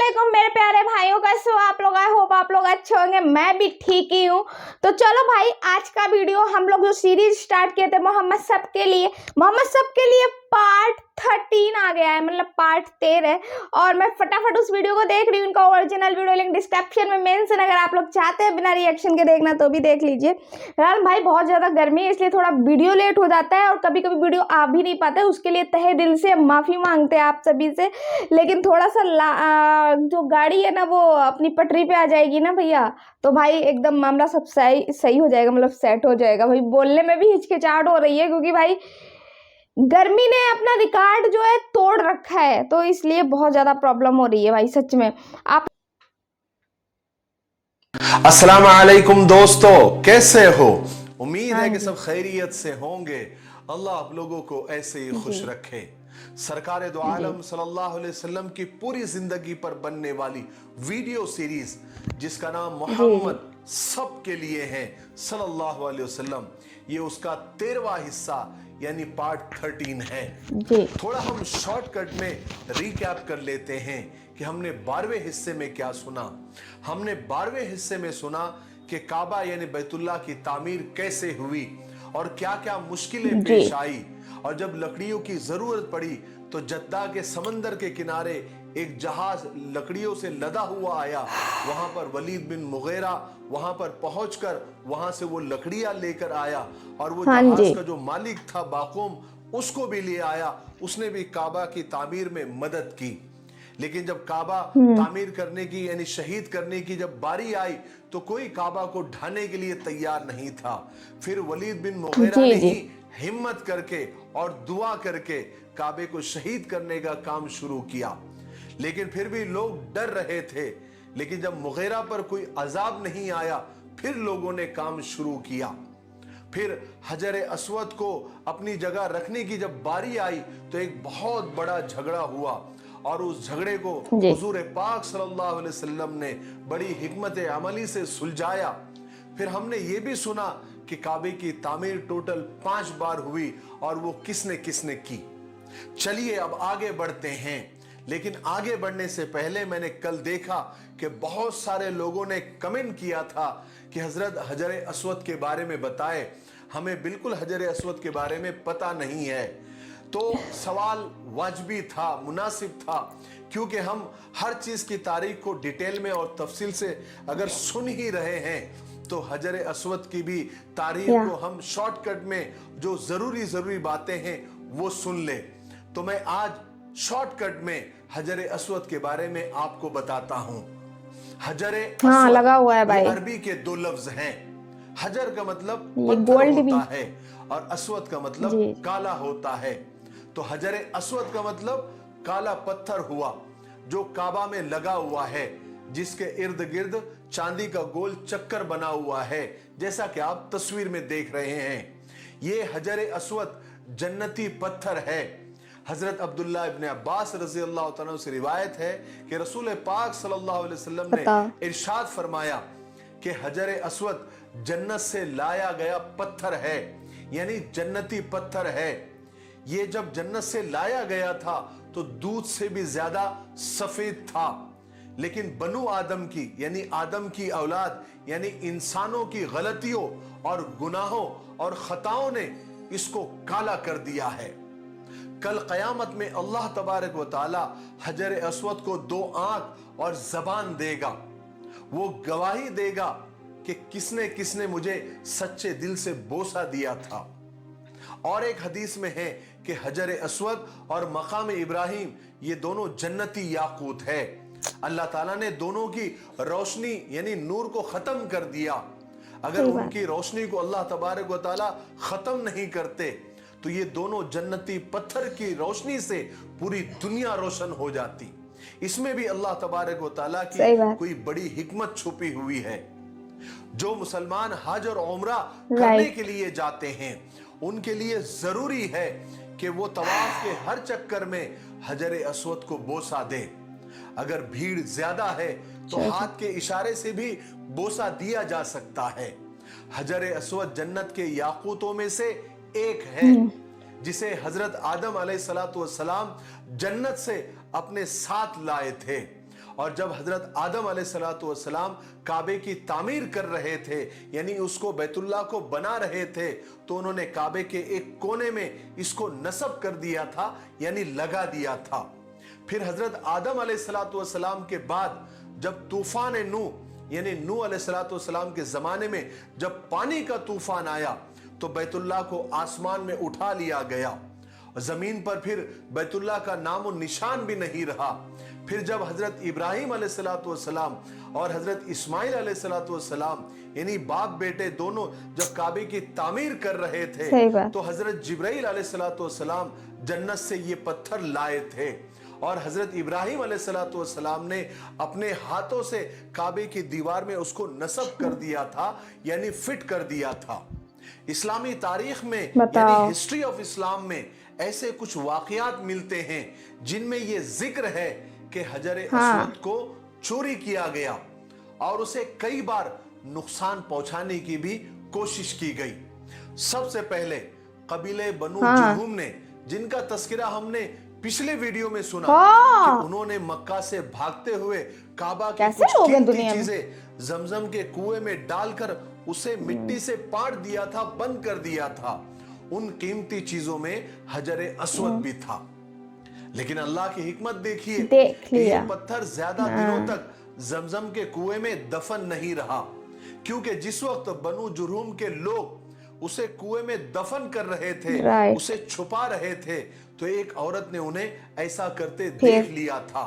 वालेकुम मेरे प्यारे भाइयों, कैसे हो आप लोग। आई होप आप लोग अच्छे होंगे, मैं भी ठीक ही हूँ। तो चलो भाई, आज का वीडियो हम लोग जो सीरीज स्टार्ट किए थे मोहम्मद सबके लिए पार्ट 13 आ गया है, मतलब पार्ट 13। और मैं फटाफट उस वीडियो को देख रही हूँ। उनका ओरिजिनल वीडियो लिंक डिस्क्रिप्शन में मेंशन, अगर आप लोग चाहते हैं बिना रिएक्शन के देखना तो भी देख लीजिए। यार भाई बहुत ज्यादा गर्मी है, इसलिए थोड़ा वीडियो लेट हो जाता है और कभी कभी वीडियो आ भी नहीं पाता है। उसके लिए तहे दिल से माफी मांगते हैं आप सभी से। लेकिन थोड़ा सा जो गाड़ी है ना वो अपनी पटरी पे आ जाएगी ना भैया, तो भाई एकदम मामला सब सही सही हो जाएगा, मतलब सेट हो जाएगा। भाई बोलने में भी हिचकिचाहट हो रही है क्योंकि भाई गर्मी ने अपना रिकॉर्ड जो है तोड़ रखा है, तो इसलिए बहुत ज्यादा प्रॉब्लम हो रही है भाई सच में। आप अस्सलाम वालेकुम दोस्तों, कैसे हो? उम्मीद है कि सब खैरियत से होंगे। अल्लाह आप लोगों को ऐसे ही खुश रखे। सरकार दो आलम सल्लल्लाहु अलैहि वसल्लम की पूरी जिंदगी पर बनने वाली वीडियो सीरीज जिसका नाम मोहम्मद सब के लिए है सल्लल्लाहु अलैहि वसल्लम, ये उसका 13वां हिस्सा यानी पार्ट 13 है। थोड़ा हम शॉर्टकट में रिकैप कर लेते हैं कि हमने 12वें हिस्से में क्या सुना। हमने 12वें हिस्से में सुना कि काबा यानी बैतुल्लाह की तामीर कैसे हुई और क्या क्या मुश्किलें पेश आई, और जब लकड़ियों की जरूरत पड़ी तो जद्दा के समंदर के किनारे एक जहाज लकड़ियों से लदा हुआ आया। वहां पर वलीद बिन मुगीरा वहां पर पहुंचकर वहां से वो लकड़ियां लेकर आया, और वो जहाज का जो मालिक था बाकूम उसको भी ले आया। उसने भी काबा की तामीर में मदद की। लेकिन जब काबा तामीर करने की यानी शहीद करने की जब बारी आई तो कोई काबा को ढाने के लिए तैयार नहीं था। फिर वलीद बिन मुगीरा ने ही हिम्मत करके और दुआ करके काबे को शहीद करने का काम शुरू किया। लेकिन फिर भी लोग डर रहे थे। लेकिन जब मुगीरा पर कोई अजाब नहीं आया, फिर लोगों ने काम शुरू किया। फिर हजर अस्वद को अपनी जगह रखने की जब बारी आई तो एक बहुत बड़ा झगड़ा हुआ, और उस झगड़े को हुजूर पाक सल्लल्लाहु अलैहि वसल्लम ने बड़ी हिकमत अमली से सुलझाया। फिर हमने ये भी सुना कि काबे की तामीर टोटल 5 बार हुई, और वो किसने किसने की। चलिए अब आगे बढ़ते हैं। लेकिन आगे बढ़ने से पहले मैंने कल देखा कि बहुत सारे लोगों ने कमेंट किया था कि हजरत हजर अस्वद के बारे में बताए। हमें बिल्कुल हजर अस्वद के बारे में पता नहीं है। तो सवाल वाजबी था, मुनासिब था, क्योंकि हम हर चीज की तारीख को डिटेल में और तफसील से अगर सुन ही रहे हैं तो हजर अस्वद की भी तारीख को हम शॉर्टकट में जो जरूरी बातें हैं वो सुन ले। तो मैं आज शॉर्टकट में हजर अस्वद के बारे में आपको बताता हूं। हजर अस्वद लगा हुआ है भाई। अरबी के 2 लफ्ज हैं। हजर का मतलब पत्थर होता है और अस्वद का मतलब काला होता है। तो हजर अस्वद का मतलब काला पत्थर हुआ जो काबा में लगा हुआ है, जिसके इर्द गिर्द चांदी का गोल चक्कर बना हुआ है, जैसा कि आप तस्वीर में देख रहे हैं। ये हजर अस्वद जन्नती पत्थर है। हजरत अब्दुल्ला इब्न अब्बास रज़ी अल्लाह तआला से रिवायत है कि रसूल पाक सल्लल्लाहु अलैहि वसल्लम ने इरशाद फरमाया कि हजर अस्वद जन्नत से लाया गया पत्थर है, यानी जन्नती पत्थर है। ये जब जन्नत से लाया गया था तो दूध से भी ज्यादा सफेद था। लेकिन बनु आदम की यानी आदम की औलाद यानी इंसानों की गलतियों और गुनाहों और खताओं ने इसको काला कर दिया है। कल कयामत में अल्लाह तबारक व तआला हजर अस्वद को 2 आंख और जबान देगा। वो गवाही देगा कि किसने किसने मुझे सच्चे दिल से बोसा दिया था। और एक हदीस में है कि हजर अस्वद और मकाम इब्राहिम ये दोनों जन्नती याकूत है। अल्लाह ताला ने दोनों की रोशनी यानी नूर को खत्म कर दिया। अगर उनकी रोशनी को अल्लाह तबारक व तआला खत्म नहीं करते तो ये दोनों जन्नती पत्थर की रोशनी से पूरी दुनिया रोशन हो जाती। इसमें भी अल्लाह तबारक व तआला की कोई बड़ी हिकमत छुपी हुई है। जो मुसलमान हज और उम्रा करने के लिए जाते हैं उनके लिए जरूरी है कि वो तवाफ के हर चक्कर में हजर अस्वद को बोसा दे। अगर भीड़ ज्यादा है तो हाथ के इशारे से भी बोसा दिया जा सकता है। हजर अस्वद जन्नत के याकूतों में से एक है जिसे हजरत आदम अलैहिस्सलातु वस्सलाम जन्नत से अपने साथ लाए थे, और जब हजरत आदम अलैहिस्सलाम काबे की तामीर कर रहे थे, यानी उसको बैतुल्लाह को बना रहे थे, तो उन्होंने काबे के एक कोने में इसको नस्ब कर दिया था, यानी लगा दिया था। फिर हजरत आदम अलैहिस्सलाम के बाद जब तूफान नूह यानी नूह अलैहिस्सलाम के जमाने में जब पानी का तूफान आया, तो बैतुल्लाह को आसमान में उठा लिया गया। जमीन पर फिर बैतुल्लाह का नामो निशान भी नहीं रहा। फिर जब हजरत इब्राहिम अलैहिस्सलाम और हजरत इस्माइल अलैहिस्सलाम यानी बाप बेटे दोनों जब काबे की तामीर कर रहे थे, तो हजरत जिब्राइल अलैहिस्सलाम जन्नत से ये पत्थर लाए थे और हजरत इब्राहिम अलैहिस्सलाम ने अपने हाथों से काबे की दीवार में उसको नस्ब कर दिया था, यानी फिट कर दिया था। इस्लामी तारीख में यानी हिस्ट्री ऑफ इस्लाम में ऐसे कुछ वाकयात मिलते हैं जिनमें यह जिक्र है कि हजर अस्वद को चोरी किया गया और उसे कई बार नुकसान पहुंचाने की भी कोशिश की गई। सबसे पहले कबीले बनु जुर्हुम ने, जिनका तस्करा हमने पिछले वीडियो में सुना कि उन्होंने मक्का से भागते हुए काबा की कुछ कीमती चीजें जमजम के कुएं में डालकर उसे मिट्टी से पाट दिया था, बंद कर दिया था। उन कीमती चीजों में हजरे अस्वद भी था। लेकिन अल्लाह की हिकमत देखिए, ये पत्थर ज्यादा दिनों तक जमजम के कुएं में दफन नहीं रहा, क्योंकि जिस वक्त बनु जुर्हुम के लोग उसे कुएं में दफन कर रहे थे, उसे छुपा रहे थे, तो एक औरत ने उन्हें ऐसा करते देख लिया था।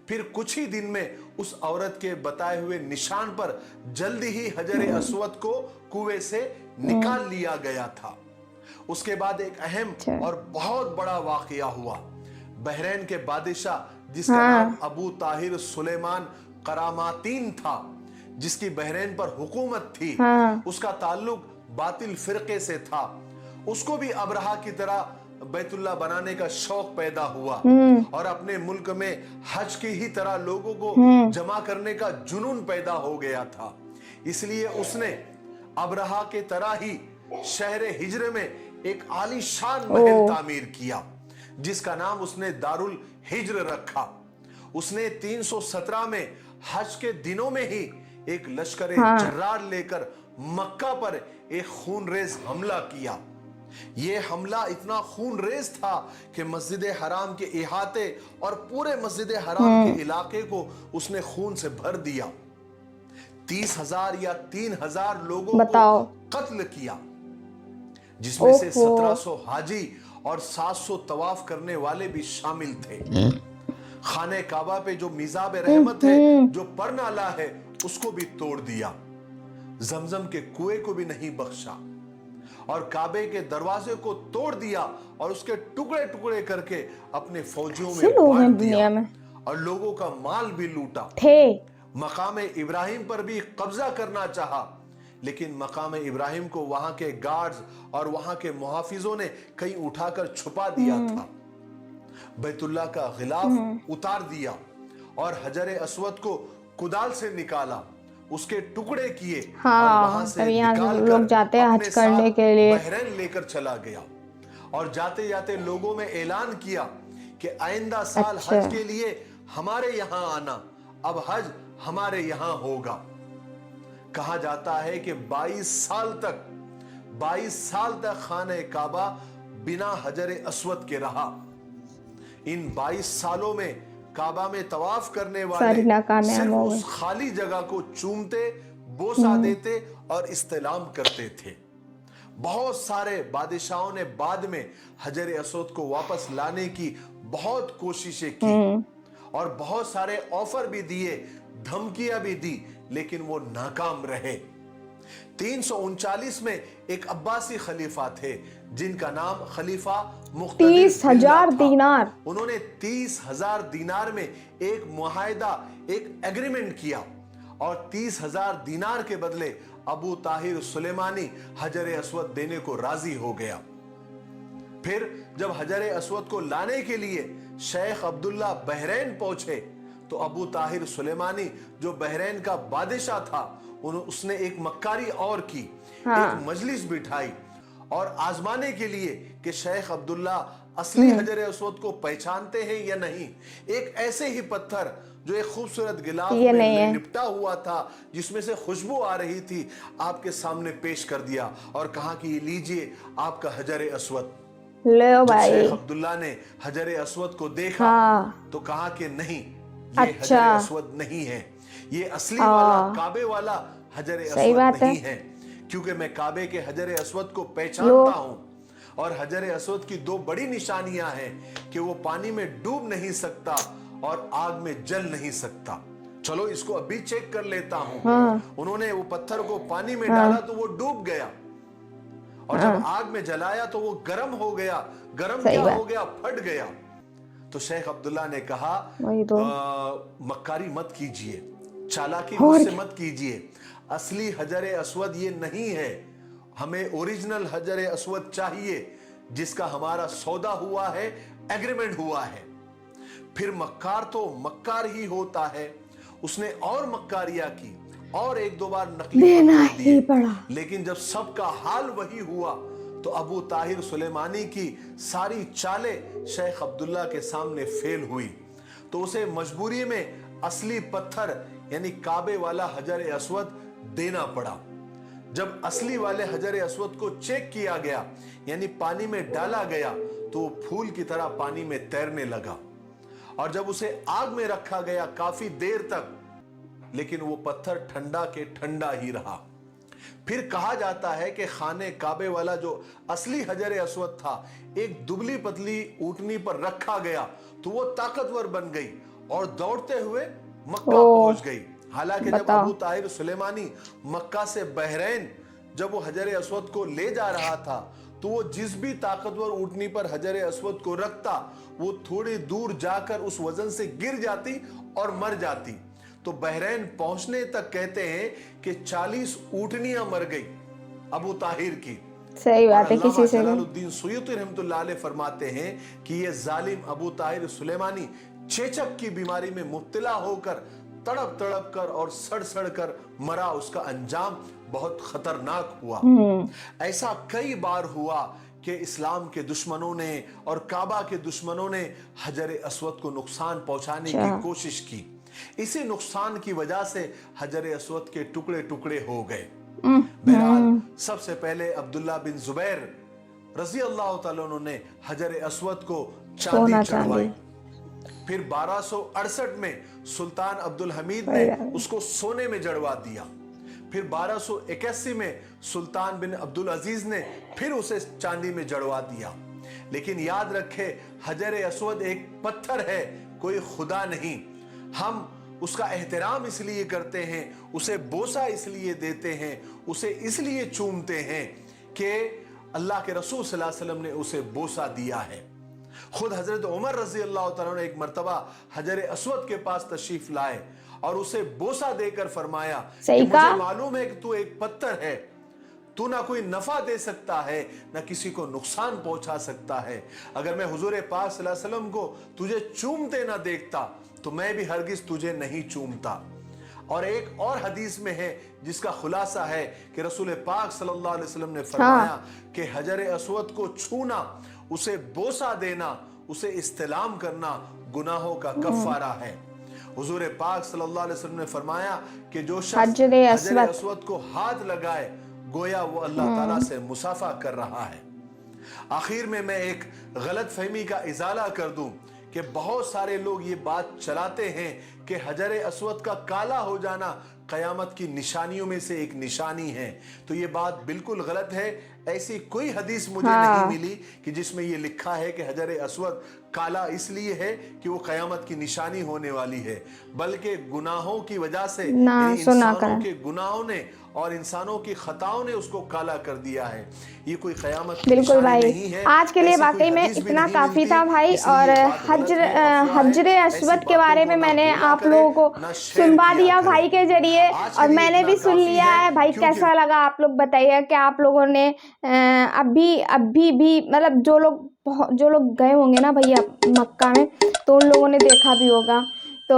फिर कुछ ही दिन में उस औरत के बताए हुए निशान पर जल्दी ही हजर अस्वद को कुएं से निकाल लिया गया था। उसके बाद एक अहम और बहुत बड़ा वाकया हुआ। बहरैन के बादशाह जिसका नाम अबू ताहिर सुलेमान करामातीन था, जिसकी बहरैन पर हुकूमत थी, उसका ताल्लुक बातिल फिरके से था। उसको भी अबरहा की तरह बैतुल्लाह बनाने का शौक पैदा हुआ और अपने मुल्क में हज की ही तरह लोगों को जमा करने का जुनून पैदा हो गया था। इसलिए उसने अबरहा के तरह ही शहर हिज्र में एक आलीशान महल तामीर किया, जिसका नाम उसने दारुल हिज्र रखा। उसने 317 में हज के दिनों में ही एक लश्कर जर्रार लेकर मक्का पर एक खूनरेज हमला किया। यह हमला इतना खूनरेज था कि मस्जिद हराम के इहाते और पूरे मस्जिद हराम के इलाके को उसने खून से भर दिया। 30,000 या 3,000 लोगों को कत्ल किया, जिसमें से 1700 हाजी और 700 तवाफ करने वाले भी शामिल थे। खाने काबा पे जो मिजाब रहमत है, जो परनाला है, उसको भी तोड़ दिया। जमजम के कुएं को भी नहीं बख्शा और काबे के दरवाजे को तोड़ दिया और उसके टुकड़े टुकड़े करके अपने फौजियों में बांट दिया और लोगों का माल भी लूटा। मकाम इब्राहिम पर भी कब्जा करना चाहा, लेकिन मकाम इब्राहिम को वहां के गार्ड्स और वहां के मुहाफिजों ने कहीं उठाकर छुपा दिया था। बैतुल्लाह का गिलाफ उतार दिया और हजर अस्वद को कुदाल से निकाला, उसके टुकड़े किए और वहां से लोग जाते हैं हज करने के लिए बहरैन लेकर चला गया और जाते जाते लोगों में ऐलान किया कि आइंदा साल हज के लिए हमारे यहाँ आना, अब हज हमारे यहाँ होगा। कहा जाता है कि 22 साल तक खाने काबा बिना हजर अस्वद के रहा। इन 22 सालों में काबा में तवाफ करने वाले सिर्फ उस खाली जगह को चूमते, बोसा देते और इस्तेलाम करते थे। बहुत सारे बादशाहों ने बाद में हजर अस्वद को वापस लाने की बहुत कोशिशें की और बहुत सारे ऑफर भी दिए, धमकियां भी दी, लेकिन वो नाकाम रहे। 339 में एक अब्बासी खलीफा थे जिनका नाम खलीफा मुख्तदिर 30,000 दीनार। उन्होंने 30,000 दीनार में एक मुआहिदा, एक एग्रीमेंट किया और 30,000 दीनार के बदले अबू ताहिर सुलेमानी हजर अस्वद देने को राजी हो गया। फिर जब हजर अस्वद को लाने के लिए शेख अब्दुल्ला बहरैन पहुंचे, तो अबू ताहिर सुलेमानी जो बहरैन का बादशाह था, उसने एक मक्कारी और की, एक मजलिस बिठाई और आजमाने के लिए कि शेख अब्दुल्ला असली हजर अस्वद को पहचानते हैं या नहीं? एक ऐसे ही पत्थर जो एक खूबसूरत गिलाफ ये नहीं में है। लिपटा हुआ था, जिसमें से खुशबू आ रही थी, आपके सामने पेश कर दिया और कहा कि ये लीजिए आपका हजर अस्वद। लो जब भाई। शेख अब्दुल्ला ने हजर अस्वद को देखा हाँ। तो कहा कि नहीं, ये अच्छा। हजर अस्वद नहीं है, ये असली वाला काबे वाला हजर सही अस्वद बात है। नहीं है, क्योंकि मैं काबे के हजर अस्वद को पहचानता हूं। और हजर अस्वद की दो बड़ी निशानियां हैं कि वो पानी में डूब नहीं सकता और आग में जल नहीं सकता। चलो इसको अभी चेक कर लेता हूं। हाँ। उन्होंने वो पत्थर को पानी में डाला तो वो डूब गया, और जब आग में जलाया तो वो गर्म हो गया। गर्म क्या हो गया? फट गया। तो शेख अब्दुल्ला ने कहा, वही तो। मक्कारी मत कीजिए, चालाकी मुझसे मत कीजिए, असली हजर अस्वद ये नहीं है, हमें ओरिजिनल हजर अस्वद चाहिए जिसका हमारा सौदा हुआ है, एग्रीमेंट हुआ है। फिर मक्कार तो मक्कार ही होता है, उसने और मक्कारियां की और एक दो बार नकली देना पत्थर दिए। ही पड़ा। लेकिन जब सबका हाल वही हुआ तो अबू ताहिर सुलेमानी की सारी चालें शेख अब्दुल्ला के सामने फेल हुई। तो उसे मजबूरी में असली पत्थर यानी काबे वाला हजर अस्वद देना पड़ा। जब असली वाले हजर अस्वद को चेक किया गया यानी पानी में डाला गया तो वो फूल की तरह पानी में तैरने लगा। और जब उसे आग में रखा गया काफी देर तक, लेकिन वो पत्थर ठंडा के ठंडा ही रहा। फिर कहा जाता है कि खाने काबे वाला जो असली हजर अस्वद था, एक दुबली पतली ऊंटनी पर रखा गया तो वो ताकतवर बन गई और दौड़ते हुए मक्का पहुंच गई। हालांकि जब अबू ताहिर सुलेमानी मक्का से बहरैन जब वो हजर अस्वद को ले जा रहा था तो वो जिस भी ताकतवर ऊंटनी पर हजर अस्वद को रखता, वो थोड़ी दूर जाकर उस वजन से गिर जाती और मर जाती। तो बहरैन पहुंचने तक कहते हैं कि 40 ऊंटनियां मर गई अबू ताहिर की। सही बात है। किसी से जलालुद्दीन सुयूती रहमतुल्लाह अलैह फरमाते हैं कि ये जालिम अबू ताहिर सुलेमानी चेचक की बीमारी में मुब्तला होकर तड़प तड़प कर और सड़ सड़ कर मरा। उसका अंजाम बहुत खतरनाक हुआ। ऐसा कई बार हुआ कि इस्लाम के दुश्मनों ने और काबा के दुश्मनों ने हजर अस्वद को नुकसान पहुंचाने की कोशिश की। इसी नुकसान की वजह से हजर अस्वद के टुकड़े टुकड़े हो गए। बहरहाल सबसे पहले अब्दुल्ला बिन जुबैर रजी अल्लाह तआला अन्हु ने हजर अस्वद को चांदी चढ़वाई। फिर 1268 में सुल्तान अब्दुल हमीद ने उसको सोने में जड़वा दिया। फिर 1281 में सुल्तान बिन अब्दुल अजीज ने फिर उसे चांदी में जड़वा दिया। लेकिन याद रखे, हजर अस्वद एक पत्थर है, कोई खुदा नहीं। हम उसका एहतराम इसलिए करते हैं, उसे बोसा इसलिए देते हैं, उसे इसलिए चूमते हैं कि अल्लाह के रसूल सल्लल्लाहु अलैहि वसल्लम ने उसे बोसा दिया है। खुद हजरत उमर रजी अल्लाह तआला ने एक मर्तबा हजर अस्वद के पास तशरीफ लाए और उसे बोसा देकर फरमाया कि मुझे मालूम है कि तू एक पत्थर है, तू ना कोई नफा दे सकता है ना किसी को नुकसान पहुंचा सकता है। अगर मैं हुजूर पाक सल्लल्लाहु अलैहि वसल्लम को तुझे चूमते ना देखता तो मैं भी हरगिज तुझे नहीं चूमता। और एक और हदीस में है जिसका खुलासा है कि रसूल पाक सल्लल्लाहु अलैहि वसल्लम ने फरमाया कि हजर अस्वद को छूना, उसे बोसा देना, उसे इस्तेलाम करना गुनाहों का कफारा है। हुजूर पाक सल्लल्लाहु अलैहि वसल्लम ने फरमाया कि जो शख्स हजर अस्वद को हाथ लगाए गोया वो अल्लाह ताला से मुसाफा कर रहा है। आखिर में मैं एक गलत फहमी का इजाला कर दूं कि बहुत सारे लोग ये बात चलाते हैं कि हजर अस्वद का काला हो जाना कयामत की निशानियों में से एक निशानी है। तो ये बात बिल्कुल गलत है। ऐसी कोई हदीस मुझे नहीं मिली कि जिसमें ये लिखा है कि हजर अस्वद काला इसलिए है कि वो कयामत की निशानी होने वाली है, बल्कि गुनाहों की वजह से, इंसानों के गुनाहों ने और इंसानों की खताओं ने उसको काला कर दिया है। ये कोई कयामत की बिल्कुल भाई नहीं है। आज के लिए वाकई में इतना काफी था भाई। और हजर अस्वद के बारे में मैंने आप लोगों को सुनवा दिया भाई के जरिए, और मैंने भी सुन लिया है। भाई कैसा लगा आप लोग बताइए कि आप लोगों ने अभी भी मतलब जो लोग गए होंगे ना भैया मक्का में, तो उन लोगों ने देखा भी होगा तो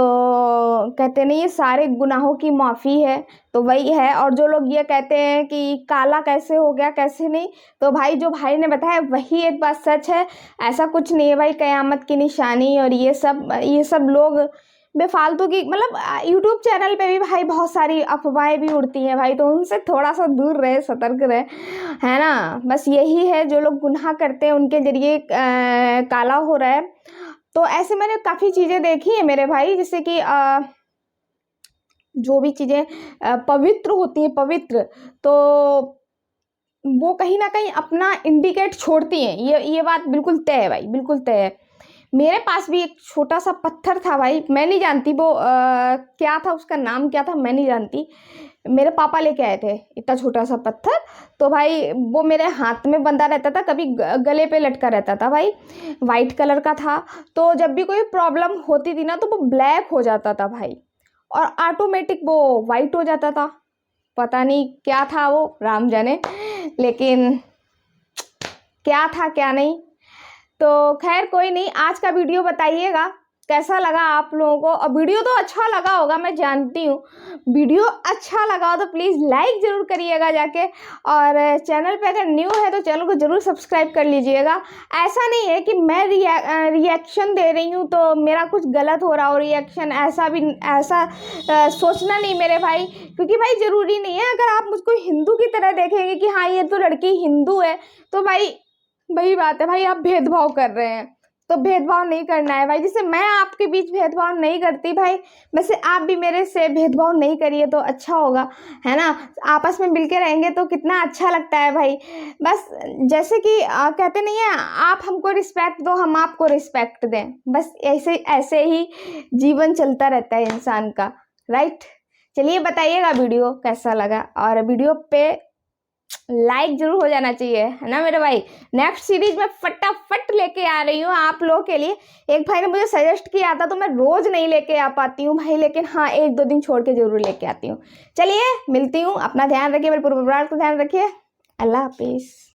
कहते नहीं ये सारे गुनाहों की माफ़ी है, तो वही है। और जो लोग ये कहते हैं कि काला कैसे हो गया कैसे नहीं, तो भाई जो भाई ने बताया वही एक बात सच है, ऐसा कुछ नहीं है भाई क़यामत की निशानी। और ये सब लोग बेफालतू की मतलब यूट्यूब चैनल पे भी भाई बहुत सारी अफवाहें भी उड़ती हैं भाई, तो उनसे थोड़ा सा दूर रहे, सतर्क रहे, है ना। बस यही है, जो लोग गुनाह करते हैं उनके ज़रिए काला हो रहा है। तो ऐसे मैंने काफ़ी चीज़ें देखी है मेरे भाई, जैसे कि जो भी चीज़ें पवित्र होती हैं, पवित्र, तो वो कहीं ना कहीं अपना इंडिकेट छोड़ती हैं, ये बात बिल्कुल तय है भाई, बिल्कुल तय है। मेरे पास भी एक छोटा सा पत्थर था भाई, मैं नहीं जानती वो क्या था, उसका नाम क्या था मैं नहीं जानती, मेरे पापा लेके आए थे इतना छोटा सा पत्थर। तो भाई वो मेरे हाथ में बंधा रहता था, कभी गले पे लटका रहता था भाई, वाइट कलर का था। तो जब भी कोई प्रॉब्लम होती थी ना तो वो ब्लैक हो जाता था भाई, और ऑटोमेटिक वो वाइट हो जाता था। पता नहीं क्या था वो, राम जाने, लेकिन क्या था क्या नहीं। तो खैर कोई नहीं, आज का वीडियो बताइएगा कैसा लगा आप लोगों को। और वीडियो तो अच्छा लगा होगा, मैं जानती हूँ। वीडियो अच्छा लगा हो तो प्लीज़ लाइक ज़रूर करिएगा जाके, और चैनल पे अगर न्यू है तो चैनल को ज़रूर सब्सक्राइब कर लीजिएगा। ऐसा नहीं है कि मैं रिएक्शन दे रही हूँ तो मेरा कुछ गलत हो रहा हो रिएक्शन, ऐसा सोचना नहीं मेरे भाई, क्योंकि भाई ज़रूरी नहीं है। अगर आप मुझको हिंदू की तरह देखेंगे कि हाँ ये तो लड़की हिंदू है, तो भाई वही बात है भाई, आप भेदभाव कर रहे हैं। तो भेदभाव नहीं करना है भाई, जैसे मैं आपके बीच भेदभाव नहीं करती भाई, वैसे आप भी मेरे से भेदभाव नहीं करिए तो अच्छा होगा, है ना। आपस में मिलके रहेंगे तो कितना अच्छा लगता है भाई। बस जैसे कि कहते नहीं है, आप हमको रिस्पेक्ट दो हम आपको रिस्पेक्ट दें, बस ऐसे ही जीवन चलता रहता है इंसान का, राइट। चलिए बताइएगा वीडियो कैसा लगा, और वीडियो पे लाइक जरूर हो जाना चाहिए, है ना मेरे भाई। नेक्स्ट सीरीज में फटाफट लेके आ रही हूँ आप लोगों के लिए। एक भाई ने मुझे सजेस्ट किया था, तो मैं रोज नहीं लेके आ पाती हूँ भाई, लेकिन हाँ 1-2 दिन छोड़ के जरूर लेके आती हूँ। चलिए मिलती हूँ, अपना ध्यान रखिए, मेरे पूरे परिवार का ध्यान रखिए, अल्लाह हाफिज।